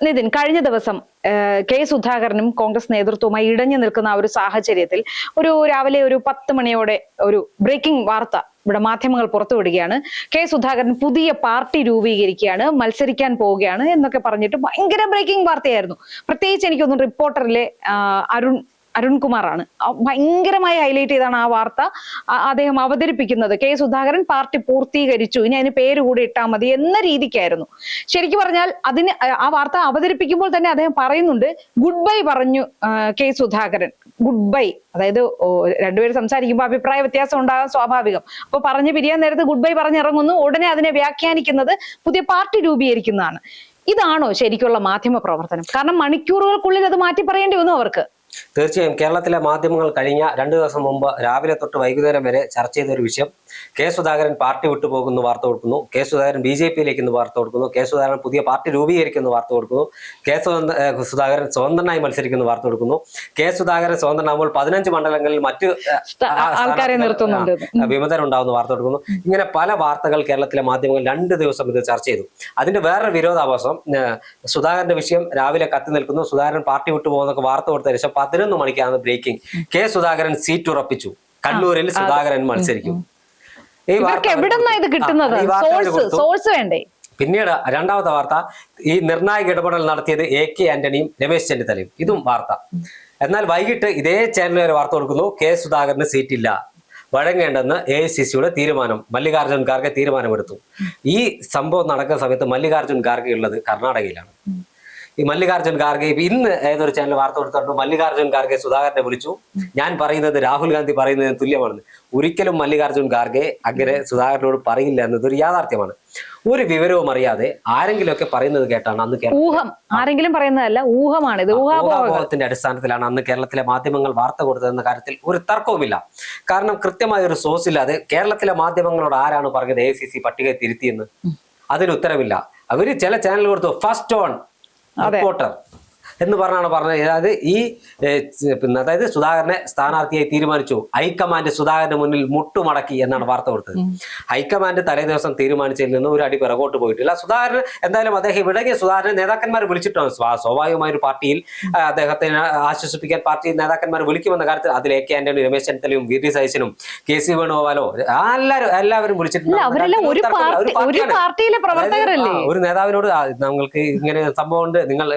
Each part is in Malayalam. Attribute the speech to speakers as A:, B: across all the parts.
A: നിതിൻ, കഴിഞ്ഞ ദിവസം കെ സുധാകരനും കോൺഗ്രസ് നേതൃത്വവുമായി ഇടഞ്ഞു നിൽക്കുന്ന ആ ഒരു സാഹചര്യത്തിൽ രാവിലെ ഒരു 10 മണിയോടെ ഒരു ബ്രേക്കിംഗ് വാർത്ത ഇവിടെ മാധ്യമങ്ങൾ പുറത്തുവിടുകയാണ്. കെ സുധാകരൻ പുതിയ പാർട്ടി രൂപീകരിക്കുകയാണ്, മത്സരിക്കാൻ പോവുകയാണ് എന്നൊക്കെ പറഞ്ഞിട്ട് ഭയങ്കര ബ്രേക്കിംഗ് വാർത്തയായിരുന്നു. പ്രത്യേകിച്ച് എനിക്കൊന്നും റിപ്പോർട്ടറിലെ അരുൺകുമാറാണ് ഭയങ്കരമായി ഹൈലൈറ്റ് ചെയ്താണ് ആ വാർത്ത അദ്ദേഹം അവതരിപ്പിക്കുന്നത്. കെ സുധാകരൻ പാർട്ടി പൂർത്തീകരിച്ചു, ഇനി അതിന് പേര് കൂടി ഇട്ടാൽ മതി എന്ന രീതിക്കായിരുന്നു. ശരിക്കും പറഞ്ഞാൽ ആ വാർത്ത അവതരിപ്പിക്കുമ്പോൾ തന്നെ അദ്ദേഹം പറയുന്നുണ്ട്, ഗുഡ് ബൈ പറഞ്ഞു കെ സുധാകരൻ. ഗുഡ് ബൈ, അതായത് രണ്ടുപേരും സംസാരിക്കുമ്പോൾ അഭിപ്രായ വ്യത്യാസം ഉണ്ടാകാൻ സ്വാഭാവികം. അപ്പൊ പറഞ്ഞു പിരിയാൻ നേരത്ത് ഗുഡ് ബൈ പറഞ്ഞിറങ്ങുന്നു, ഉടനെ അതിനെ വ്യാഖ്യാനിക്കുന്നത് പുതിയ പാർട്ടി രൂപീകരിക്കുന്നതാണ്. ഇതാണോ ശരിക്കുള്ള മാധ്യമ പ്രവർത്തനം? കാരണം മണിക്കൂറുകൾക്കുള്ളിൽ അത് മാറ്റി പറയേണ്ടി വന്നു അവർക്ക്.
B: തീർച്ചയായും കേരളത്തിലെ മാധ്യമങ്ങൾ കഴിഞ്ഞ 2 ദിവസം മുമ്പ് രാവിലെ തൊട്ട് വൈകുന്നേരം വരെ ചർച്ച ചെയ്ത ഒരു വിഷയം, കെ സുധാകരൻ പാർട്ടി വിട്ടുപോകുന്നു വാർത്ത കൊടുക്കുന്നു, കെ സുധാകരൻ BJP-യിലേക്ക് വാർത്ത കൊടുക്കുന്നു, കെ സുധാകരൻ പുതിയ പാർട്ടി രൂപീകരിക്കുന്നു വാർത്ത കൊടുക്കുന്നു, കെ സുധാകരൻ സ്വതന്ത്രനായി മത്സരിക്കുന്നു വാർത്ത കൊടുക്കുന്നു, കെ സുധാകരൻ സ്വതന്ത്രനാകുമ്പോൾ 15 മണ്ഡലങ്ങളിൽ മറ്റ്
A: ആൾക്കാരെ നിർത്തുന്നുണ്ട്,
B: വിമതരുണ്ടാവുന്ന വാർത്ത കൊടുക്കുന്നു. ഇങ്ങനെ പല വാർത്തകൾ കേരളത്തിലെ മാധ്യമങ്ങൾ 2 ദിവസം ഇത് ചർച്ച ചെയ്തു. അതിന്റെ വേറൊരു വിരോധാഭാസം, സുധാകരന്റെ വിഷയം രാവിലെ കത്തി നിൽക്കുന്നു, സുധാകരൻ പാർട്ടി വിട്ടുപോകുന്നൊക്കെ വാർത്ത കൊടുത്ത ശേഷം 11 മണിക്കാണ് ബ്രേക്കിംഗ്. കെ സുധാകരൻ സീറ്റ് ഉറപ്പിച്ചു, കണ്ണൂരിൽ സുധാകരൻ മത്സരിക്കും. പിന്നീട് രണ്ടാമത്തെ വാർത്ത, ഈ നിർണായക ഇടപെടൽ നടത്തിയത് AK ആന്റണിയും രമേശ് ചെന്നിത്തലയും, ഇതും വാർത്ത. എന്നാൽ വൈകിട്ട് ഇതേ ചാനലിൽ ഒരു വാർത്ത കൊടുക്കുന്നു, കെ സുധാകരന് സീറ്റില്ല, വഴങ്ങേണ്ടെന്ന് AICC-യുടെ തീരുമാനം, മല്ലികാർജ്ജുൻ ഖാർഗെ തീരുമാനമെടുത്തു. ഈ സംഭവം നടക്കുന്ന സമയത്ത് മല്ലികാർജ്ജുൻ ഖാർഗെ ഉള്ളത് കർണാടകയിലാണ്. ഈ മല്ലികാർജ്ജുൻ ഖാർഗെ ഇന്ന് ഏതൊരു ചാനൽ വാർത്ത കൊടുത്തിട്ടുണ്ട്, മല്ലികാർജ്ജുൻ ഖാർഗെ സുധാകരനെ വിളിച്ചു, ഞാൻ പറയുന്നത് രാഹുൽ ഗാന്ധി പറയുന്നതിന് തുല്യമാണെന്ന്. ഒരിക്കലും മല്ലികാർജ്ജുൻ ഖാർഗെ അങ്ങനെ സുധാകരനോട് പറയില്ല എന്നതൊരു യാഥാർത്ഥ്യമാണ്. ഒരു വിവരവും അറിയാതെ ആരെങ്കിലുമൊക്കെ പറയുന്നത് കേട്ടാണ് അന്ന്
A: ഊഹം, ആരെങ്കിലും പറയുന്നതല്ല, ഊഹമാണ്,
B: ഊഹാപോഹത്തിന്റെ അടിസ്ഥാനത്തിലാണ് അന്ന് കേരളത്തിലെ മാധ്യമങ്ങൾ വാർത്ത കൊടുത്തതെന്ന കാര്യത്തിൽ ഒരു തർക്കവുമില്ല. കാരണം കൃത്യമായ ഒരു സോഴ്സ് ഇല്ലാതെ കേരളത്തിലെ മാധ്യമങ്ങളോട് ആരാണ് പറഞ്ഞത് AICC പട്ടിക തിരുത്തിയെന്ന്? അതിന് ഉത്തരവില്ല. അവര് ചില ചാനൽ കൊടുത്തു, ഫസ്റ്റ് ഓൺ റിപ്പോർട്ടർ എന്ന് പറഞ്ഞാണ് പറഞ്ഞത്. അതായത് സുധാകരനെ സ്ഥാനാർത്ഥിയായി തീരുമാനിച്ചു, ഹൈക്കമാൻഡ് സുധാകരന് മുന്നിൽ മുട്ടുമടക്കി എന്നാണ് വാർത്ത കൊടുത്തത്. ഹൈക്കമാൻഡ് തലേ ദിവസം തീരുമാനിച്ചതിൽ നിന്ന് ഒരു അടി പിറകോട്ട് പോയിട്ടില്ല. സുധാകരൻ എന്തായാലും അദ്ദേഹം ഇടങ്ങിയ സുധാകരനെ നേതാക്കന്മാർ വിളിച്ചിട്ടാണ്. സ്വാഭാവികമായ ഒരു പാർട്ടിയിൽ അദ്ദേഹത്തെ ആശ്വസിപ്പിക്കാൻ പാർട്ടി നേതാക്കന്മാർ വിളിക്കുമെന്ന കാര്യത്തിൽ അതിൽ AK ആന്റണി, രമേശ് ചെന്നിത്തലയും VT സതീശനും KC വേണുഗോപാലോ എല്ലാവരും വിളിച്ചിട്ടുണ്ട്. ഒരു നേതാവിനോട് നിങ്ങൾക്ക് ഇങ്ങനെ സംഭവം ഉണ്ട്, നിങ്ങൾ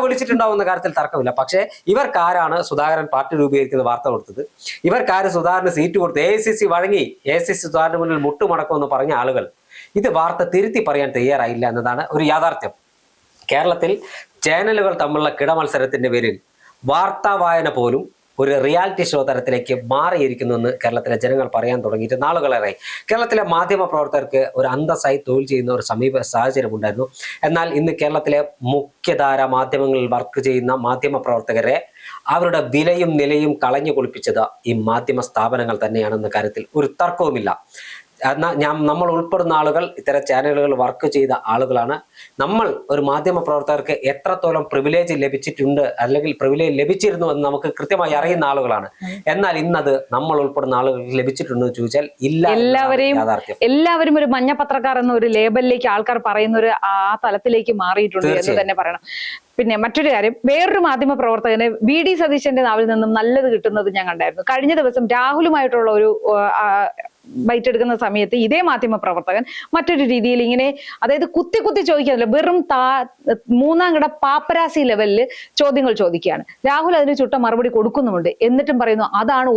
B: വിളിച്ചിട്ടുണ്ടാവുന്ന കാര്യത്തിൽ തർക്കമില്ല. പക്ഷേ ഇവർക്കാരാണ് സുധാകരൻ പാർട്ടി രൂപീകരിക്കുന്ന വാർത്ത കൊടുത്തത്? ഇവർക്കാര് സുധാകരന് സീറ്റ് കൊടുത്ത് AICC വഴങ്ങി, AICC സുധാകരന് മുന്നിൽ മുട്ടുമടക്കുമെന്ന് പറഞ്ഞ ആളുകൾ ഇത് വാർത്ത തിരുത്തി പറയാൻ തയ്യാറായില്ല എന്നതാണ് ഒരു യാഥാർത്ഥ്യം. കേരളത്തിൽ ചാനലുകൾ തമ്മിലുള്ള കിടമത്സരത്തിന്റെ പേരിൽ വാർത്താ വായന പോലും ഒരു റിയാലിറ്റി ഷോ തരത്തിലേക്ക് മാറിയിരിക്കുന്നുവെന്ന് കേരളത്തിലെ ജനങ്ങൾ പറയാൻ തുടങ്ങിയിട്ട് നാളുകളേറെ. കേരളത്തിലെ മാധ്യമ പ്രവർത്തകർക്ക് ഒരു അന്തസ്സായി തൊഴിൽ ചെയ്യുന്ന ഒരു സാഹചര്യം ഉണ്ടായിരുന്നു. എന്നാൽ ഇന്ന് കേരളത്തിലെ മുഖ്യധാര മാധ്യമങ്ങളിൽ വർക്ക് ചെയ്യുന്ന മാധ്യമ പ്രവർത്തകരെ അവരുടെ വിലയും നിലയും കളഞ്ഞു കുളിപ്പിച്ചത് ഈ മാധ്യമ സ്ഥാപനങ്ങൾ തന്നെയാണെന്ന കാര്യത്തിൽ ഒരു തർക്കവുമില്ല. നമ്മൾ ഉൾപ്പെടുന്ന ആളുകൾ ഇത്തരം ചാനലുകൾ വർക്ക് ചെയ്ത ആളുകളാണ്. നമ്മൾ ഒരു മാധ്യമ പ്രവർത്തകർക്ക് എത്രത്തോളം പ്രിവിലേജ് ലഭിച്ചിട്ടുണ്ട് അല്ലെങ്കിൽ പ്രിവിലേജ് ലഭിച്ചിരുന്നു എന്ന് നമുക്ക് കൃത്യമായി അറിയുന്ന ആളുകളാണ്. എന്നാൽ ഇന്നത് നമ്മൾ ഉൾപ്പെടുന്ന ആളുകൾക്ക് ലഭിച്ചിട്ടുണ്ടോ എന്ന് ചോദിച്ചാൽ ഇല്ല.
A: എല്ലാവരും ഒരു മഞ്ഞ പത്രക്കാർ എന്ന ഒരു ലേബലിലേക്ക് ആൾക്കാർ പറയുന്ന ഒരു ആ തലത്തിലേക്ക് മാറിയിട്ടുണ്ട് എന്ന് തന്നെ പറയണം. പിന്നെ മറ്റൊരു കാര്യം, വേറൊരു മാധ്യമ പ്രവർത്തകന് VD സതീശന്റെ നാവിൽ നിന്നും നല്ലത് കിട്ടുന്നത് ഞാൻ കണ്ടായിരുന്നു. കഴിഞ്ഞ ദിവസം രാഹുലുമായിട്ടുള്ള ഒരു ബൈറ്റ് എടുക്കുന്ന സമയത്ത് ഇതേ മാധ്യമ പ്രവർത്തകൻ മറ്റൊരു രീതിയിൽ ഇങ്ങനെ, അതായത് കുത്തി ചോദിക്കാറില്ല, വെറും 3ാം കിട പാപ്പരാസി ലെവലിൽ ചോദ്യങ്ങൾ ചോദിക്കുകയാണ്. രാഹുൽ അതിന് ചുട്ട മറുപടി കൊടുക്കുന്നുമുണ്ട്. എന്നിട്ടും പറയുന്നു അതാണ്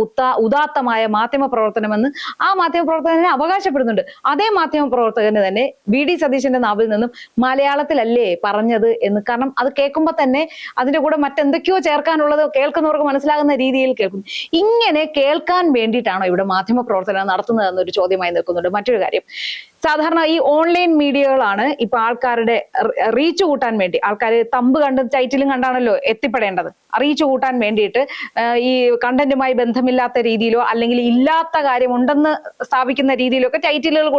A: ഉദാത്തമായ മാധ്യമ പ്രവർത്തനമെന്ന് ആ മാധ്യമ പ്രവർത്തകനെ അവകാശപ്പെടുന്നുണ്ട്. അതേ മാധ്യമ പ്രവർത്തകന് തന്നെ VD സതീശന്റെ നാവിൽ നിന്നും മലയാളത്തിലല്ലേ പറഞ്ഞത് എന്ന്. കാരണം അത് കേൾക്കുമ്പോൾ തന്നെ അതിന്റെ കൂടെ മറ്റെന്തൊക്കെയോ ചേർക്കാനുള്ളത് കേൾക്കുന്നവർക്ക് മനസ്സിലാകുന്ന രീതിയിൽ കേൾക്കുന്നു. ഇങ്ങനെ കേൾക്കാൻ വേണ്ടിയിട്ടാണോ ഇവിടെ മാധ്യമ പ്രവർത്തനം നടത്തുന്നത് എന്നൊരു ചോദ്യമായി നിൽക്കുന്നുണ്ട്. മറ്റൊരു കാര്യം, സാധാരണ ഈ ഓൺലൈൻ മീഡിയകളാണ് ഇപ്പൊ ആൾക്കാരുടെ റീച്ച് കൂട്ടാൻ വേണ്ടി, ആൾക്കാർ തമ്പ് കണ്ട് ടൈറ്റിലും കണ്ടാണല്ലോ എത്തിപ്പെടേണ്ടത്. റീച്ച് കൂട്ടാൻ വേണ്ടിയിട്ട് ഈ കണ്ടന്റുമായി ബന്ധമില്ലാത്ത രീതിയിലോ അല്ലെങ്കിൽ ഇല്ലാത്ത കാര്യം ഉണ്ടെന്ന് സ്ഥാപിക്കുന്ന രീതിയിലോ ഒക്കെ ടൈറ്റിലുകൾ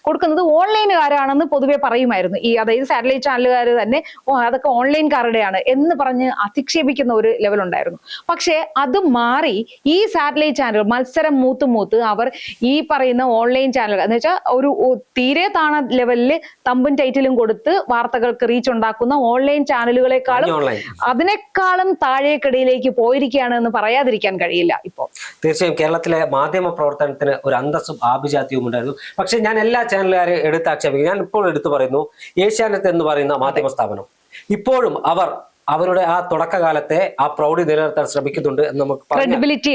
A: കൊടുക്കുന്നത് ഓൺലൈനുകാരാണെന്ന് പൊതുവെ പറയുമായിരുന്നു. അതായത് സാറ്റലൈറ്റ് ചാനലുകാർ തന്നെ അതൊക്കെ ഓൺലൈൻകാരുടെയാണ് എന്ന് പറഞ്ഞ് അധിക്ഷേപിക്കുന്ന ഒരു ലെവൽ ഉണ്ടായിരുന്നു. പക്ഷെ അത് മാറി ഈ സാറ്റലൈറ്റ് ചാനൽ മത്സരം മൂത്ത് അവർ ഈ പറയുന്ന ഓൺലൈൻ ചാനലുകൾ എന്ന് വെച്ചാൽ ഒരു തീരെ താണ ലെവലില് തമ്പും ടൈറ്റിലും കൊടുത്ത് വാർത്തകൾക്ക് റീച്ച് ഉണ്ടാക്കുന്ന ഓൺലൈൻ ചാനലുകളെക്കാളും അതിനേക്കാളും താഴേക്കിടയിലേക്ക് പോയിരിക്കുകയാണ് എന്ന് പറയാതിരിക്കാൻ കഴിയില്ല ഇപ്പോൾ.
B: തീർച്ചയായും കേരളത്തിലെ മാധ്യമ പ്രവർത്തനത്തിന് ഒരു അന്തസ്സും ആഭിജാത്യവും ഉണ്ടായിരുന്നു. പക്ഷെ ഞാൻ എല്ലാ ചാനലുകാരെയും എടുത്താക്ഷേപിക്കും. ഞാൻ ഇപ്പോൾ എടുത്തു പറയുന്നു, ഏഷ്യാനെറ്റ് എന്ന് പറയുന്ന മാധ്യമ സ്ഥാപനം ഇപ്പോഴും അവരുടെ ആ തുടക്കകാലത്തെ ആ പ്രൗഢി നിലനിർത്താൻ ശ്രമിക്കുന്നുണ്ട് എന്ന് നമുക്ക്
A: ക്രെഡിബിലിറ്റി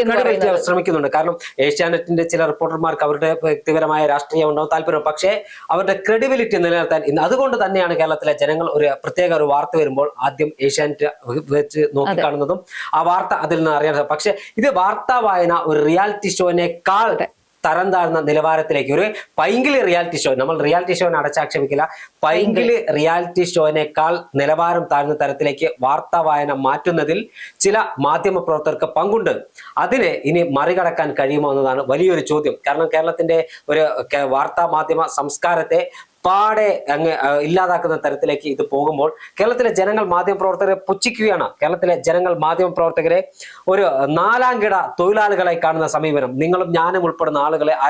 B: ശ്രമിക്കുന്നുണ്ട്. കാരണം ഏഷ്യാനെറ്റിന്റെ ചില റിപ്പോർട്ടർമാർക്ക് അവരുടെ വ്യക്തിപരമായ രാഷ്ട്രീയം ഉണ്ടാവും, താല്പര്യം, പക്ഷേ അവരുടെ ക്രെഡിബിലിറ്റി നിലനിർത്താൻ ഇന്ന് അതുകൊണ്ട് തന്നെയാണ് കേരളത്തിലെ ജനങ്ങൾ ഒരു വാർത്ത വരുമ്പോൾ ആദ്യം ഏഷ്യാനെറ്റ് വെച്ച് നോക്കിക്കാണുന്നതും ആ വാർത്ത അതിൽ നിന്ന് അറിയാൻ. പക്ഷെ ഇത് വാർത്താ വായന ഒരു റിയാലിറ്റി ഷോനേക്കാൾ തരം താഴ്ന്ന നിലവാരത്തിലേക്ക്, ഒരു പൈങ്കിളി റിയാലിറ്റി ഷോ, നമ്മൾ റിയാലിറ്റി ഷോനെ അടച്ചാക്ഷേപിക്കില്ല, പൈങ്കിളി റിയാലിറ്റി ഷോനേക്കാൾ നിലവാരം താഴ്ന്ന തരത്തിലേക്ക് വാർത്താ വായന മാറ്റുന്നതിൽ ചില മാധ്യമ പ്രവർത്തകർക്ക് പങ്കുണ്ട്. അതിനെ ഇനി മറികടക്കാൻ കഴിയുമോ എന്നതാണ് വലിയൊരു ചോദ്യം. കാരണം കേരളത്തിന്റെ ഒരു വാർത്താ മാധ്യമ സംസ്കാരത്തെ പാടെ അങ്ങ് ഇല്ലാതാക്കുന്ന തരത്തിലേക്ക് ഇത് പോകുമ്പോൾ കേരളത്തിലെ ജനങ്ങൾ മാധ്യമപ്രവർത്തകരെ പുച്ഛിക്കുകയാണ്. കേരളത്തിലെ ജനങ്ങൾ മാധ്യമപ്രവർത്തകരെ ഒരു നാലാംകിട തൊഴിലാളികളായി കാണുന്ന സമീപനം, നിങ്ങളും ഞാനും ഉൾപ്പെടുന്ന ആളുകളെ ആ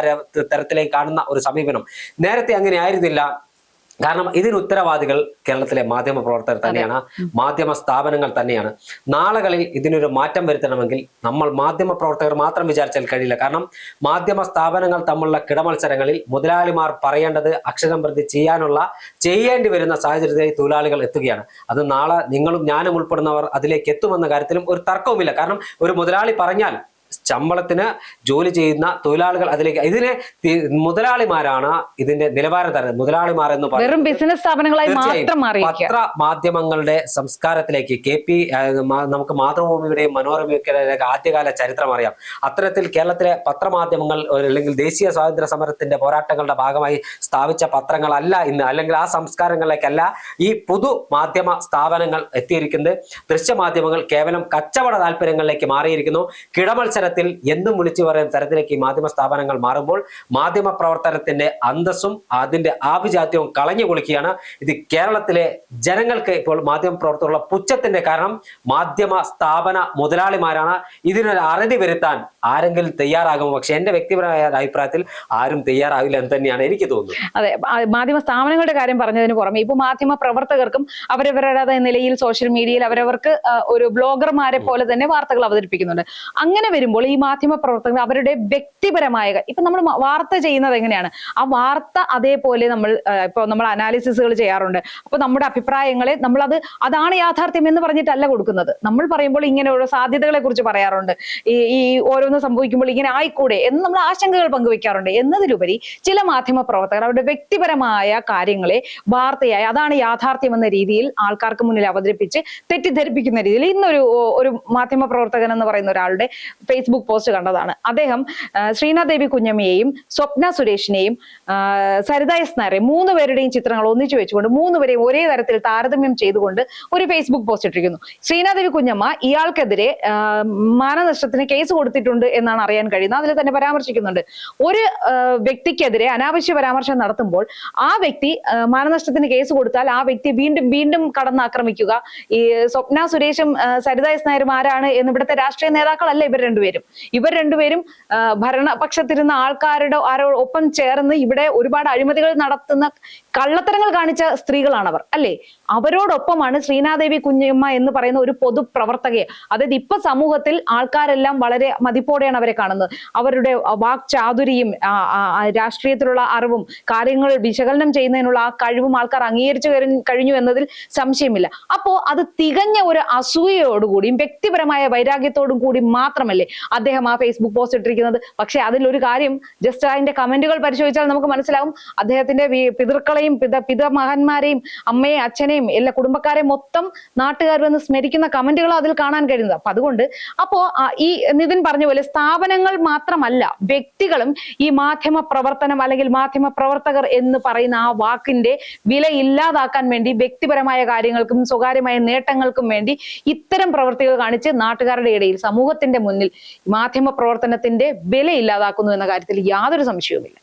B: തരത്തിലേക്ക് കാണുന്ന ഒരു സമീപനം നേരത്തെ അങ്ങനെ ആയിരുന്നില്ല. കാരണം ഇതിന് ഉത്തരവാദികൾ കേരളത്തിലെ മാധ്യമ പ്രവർത്തകർ തന്നെയാണ്, മാധ്യമ സ്ഥാപനങ്ങൾ തന്നെയാണ്. നാളുകളിൽ ഇതിനൊരു മാറ്റം വരുത്തണമെങ്കിൽ നമ്മൾ മാധ്യമ പ്രവർത്തകർ മാത്രം വിചാരിച്ചാൽ കഴിയില്ല. കാരണം മാധ്യമ സ്ഥാപനങ്ങൾ തമ്മിലുള്ള കിടമത്സരങ്ങളിൽ മുതലാളിമാർ പറയേണ്ടത് അക്ഷരം പ്രതി ചെയ്യേണ്ടി വരുന്ന സാഹചര്യത്തിൽ തൊഴിലാളികൾ എത്തുകയാണ്. അത് നാളെ നിങ്ങളും ഞാനും ഉൾപ്പെടുന്നവർ അതിലേക്ക് എത്തുമെന്ന കാര്യത്തിലും ഒരു തർക്കവുമില്ല. കാരണം ഒരു മുതലാളി പറഞ്ഞാൽ ശമ്പളത്തിന് ജോലി ചെയ്യുന്ന തൊഴിലാളികൾ അതിലേക്ക്, ഇതിനെ മുതലാളിമാരാണ് ഇതിന്റെ നിലവാരം തരുന്നത്. മുതലാളിമാർ എന്ന് പറയുന്നത് പത്ര മാധ്യമങ്ങളുടെ സംസ്കാരത്തിലേക്ക് നമുക്ക് മാതൃഭൂമിയുടെയും മനോരമയൊക്കെ ആദ്യകാല ചരിത്രം അറിയാം. അത്തരത്തിൽ കേരളത്തിലെ പത്രമാധ്യമങ്ങൾ അല്ലെങ്കിൽ ദേശീയ സ്വാതന്ത്ര്യ സമരത്തിന്റെ പോരാട്ടങ്ങളുടെ ഭാഗമായി സ്ഥാപിച്ച പത്രങ്ങളല്ല ഇന്ന്, അല്ലെങ്കിൽ ആ സംസ്കാരങ്ങളിലേക്കല്ല ഈ പൊതു മാധ്യമ സ്ഥാപനങ്ങൾ എത്തിയിരിക്കുന്നത്. ദൃശ്യമാധ്യമങ്ങൾ കേവലം കച്ചവട താല്പര്യങ്ങളിലേക്ക് മാറിയിരിക്കുന്നു. കിടമത്സരത്തിൽ എന്നും വിളിച്ചു പറയുന്ന തരത്തിലേക്ക് ഈ മാധ്യമ സ്ഥാപനങ്ങൾ മാറുമ്പോൾ മാധ്യമ പ്രവർത്തനത്തിന്റെ അന്തസ്സും അതിന്റെ ആഭിജാത്യവും കളഞ്ഞു കുളിക്കുകയാണ്. ഇത് കേരളത്തിലെ ജനങ്ങൾക്ക് ഇപ്പോൾ മാധ്യമ പ്രവർത്തകരുള്ള പുച്ഛത്തിന്റെ കാരണം മാധ്യമ സ്ഥാപന മുതലാളിമാരാണ്. ഇതിനൊരു അറുതി വരുത്താൻ ആരെങ്കിലും തയ്യാറാകുമോ? പക്ഷെ എന്റെ വ്യക്തിപരമായ അഭിപ്രായത്തിൽ ആരും തയ്യാറാവില്ല എന്ന് തന്നെയാണ് എനിക്ക് തോന്നുന്നത്.
A: അതെ, മാധ്യമ സ്ഥാപനങ്ങളുടെ കാര്യം പറഞ്ഞതിന് പുറമെ ഇപ്പൊ മാധ്യമ പ്രവർത്തകർക്കും അവരവരുടെ നിലയിൽ സോഷ്യൽ മീഡിയയിൽ അവരവർക്ക് ഒരു ബ്ലോഗർമാരെ പോലെ തന്നെ വാർത്തകൾ അവതരിപ്പിക്കുന്നുണ്ട്. അങ്ങനെ വരുമ്പോൾ ഈ മാധ്യമ പ്രവർത്തകർ അവരുടെ വ്യക്തിപരമായ ഇപ്പൊ നമ്മൾ വാർത്ത ചെയ്യുന്നത് എങ്ങനെയാണ്, ആ വാർത്ത അതേപോലെ നമ്മൾ അനാലിസിസുകൾ ചെയ്യാറുണ്ട്. അപ്പൊ നമ്മുടെ അഭിപ്രായങ്ങളെ അതാണ് യാഥാർത്ഥ്യം എന്ന് പറഞ്ഞിട്ടല്ല കൊടുക്കുന്നത്. നമ്മൾ പറയുമ്പോൾ ഇങ്ങനെ ഓരോ സാധ്യതകളെ കുറിച്ച് പറയാറുണ്ട്. ഈ ഓരോന്ന് സംഭവിക്കുമ്പോൾ ഇങ്ങനെ ആയിക്കൂടെ എന്ന് നമ്മൾ ആശങ്കകൾ പങ്കുവെക്കാറുണ്ട്. എന്നതിലുപരി ചില മാധ്യമ പ്രവർത്തകർ അവരുടെ വ്യക്തിപരമായ കാര്യങ്ങളെ വാർത്തയായി അതാണ് യാഥാർത്ഥ്യം എന്ന രീതിയിൽ ആൾക്കാർക്ക് മുന്നിൽ അവതരിപ്പിച്ച് തെറ്റിദ്ധരിപ്പിക്കുന്ന രീതിയിൽ ഒരു മാധ്യമ പ്രവർത്തകൻ എന്ന് പറയുന്ന ഒരാളുടെ ഫേസ്ബുക്ക് പോസ്റ്റ് കണ്ടതാണ്. അദ്ദേഹം ശ്രീനാദേവി കുഞ്ഞമ്മയെയും സ്വപ്ന സുരേഷിനെയും സരിത എസ് നായരെ 3 പേരുടെയും ചിത്രങ്ങൾ ഒന്നിച്ചു വെച്ചുകൊണ്ട് 3 പേരെയും ഒരേ തരത്തിൽ താരതമ്യം ചെയ്തുകൊണ്ട് ഒരു ഫേസ്ബുക്ക് പോസ്റ്റ് ഇട്ടിരിക്കുന്നു. ശ്രീനാദേവി കുഞ്ഞമ്മ ഇയാൾക്കെതിരെ മാനനഷ്ടത്തിന് കേസ് കൊടുത്തിട്ടുണ്ട് എന്നാണ് അറിയാൻ കഴിയുന്നത്. അതിൽ തന്നെ പരാമർശിക്കുന്നുണ്ട്, ഒരു വ്യക്തിക്കെതിരെ അനാവശ്യ പരാമർശം നടത്തുമ്പോൾ ആ വ്യക്തി മാനനഷ്ടത്തിന് കേസ് കൊടുത്താൽ ആ വ്യക്തി വീണ്ടും കടന്നാക്രമിക്കുക. ഈ സ്വപ്ന സുരേഷും സരിത എസ് നായരും ആരാണ് എന്ന് ഇവിടുത്തെ രാഷ്ട്രീയ നേതാക്കളല്ല ഇവർ രണ്ടുപേരും ഭരണപക്ഷത്തിരുന്ന ആൾക്കാരുടെ ഒപ്പം ചേർന്ന് ഇവിടെ ഒരുപാട് അഴിമതികൾ നടത്തുന്ന കള്ളത്തരങ്ങൾ കാണിച്ച സ്ത്രീകളാണവർ, അല്ലേ? അവരോടൊപ്പമാണ് ശ്രീനാദേവി കുഞ്ഞമ്മ എന്ന് പറയുന്ന ഒരു പൊതുപ്രവർത്തകയെ. അതായത് ഇപ്പൊ സമൂഹത്തിൽ ആൾക്കാരെല്ലാം വളരെ മതിപ്പോടെയാണ് അവരെ കാണുന്നത്. അവരുടെ വാക്ചാതുരിയും രാഷ്ട്രീയത്തിലുള്ള അറിവും കാര്യങ്ങൾ വിശകലനം ചെയ്യുന്നതിനുള്ള ആ കഴിവും ആൾക്കാർ അംഗീകരിച്ചു കഴിഞ്ഞു എന്നതിൽ സംശയമില്ല. അപ്പോ അത് തികഞ്ഞ ഒരു അസൂയയോടുകൂടിയും വ്യക്തിപരമായ വൈരാഗ്യത്തോടും കൂടി മാത്രമല്ലേ അദ്ദേഹം ആ ഫേസ്ബുക്ക് പോസ്റ്റ് ഇട്ടിരിക്കുന്നത്. പക്ഷെ അതിലൊരു കാര്യം, ജസ്റ്റ് അതിന്റെ കമന്റുകൾ പരിശോധിച്ചാൽ നമുക്ക് മനസ്സിലാവും, അദ്ദേഹത്തിന്റെ പിതൃക്കളെയും പിതാമഹന്മാരെയും അമ്മയെയും അച്ഛനെയും എല്ലാ കുടുംബക്കാരെ മൊത്തം നാട്ടുകാർ വന്ന് സ്മരിക്കുന്ന കമന്റുകൾ അതിൽ കാണാൻ കഴിയുന്നത്. അപ്പൊ അതുകൊണ്ട് ഈ നിതിൻ പറഞ്ഞ പോലെ സ്ഥാപനങ്ങൾ മാത്രമല്ല വ്യക്തികളും ഈ മാധ്യമ പ്രവർത്തനം അല്ലെങ്കിൽ മാധ്യമ പ്രവർത്തകർ എന്ന് പറയുന്ന ആ വാക്കിന്റെ വില ഇല്ലാതാക്കാൻ വേണ്ടി വ്യക്തിപരമായ കാര്യങ്ങൾക്കും സ്വകാര്യമായ നേട്ടങ്ങൾക്കും വേണ്ടി ഇത്തരം പ്രവൃത്തികൾ കാണിച്ച് നാട്ടുകാരുടെ ഇടയിൽ സമൂഹത്തിന്റെ മുന്നിൽ മാധ്യമ പ്രവർത്തനത്തിന്റെ വില ഇല്ലാതാക്കുന്നു എന്ന കാര്യത്തിൽ യാതൊരു സംശയവുമില്ല.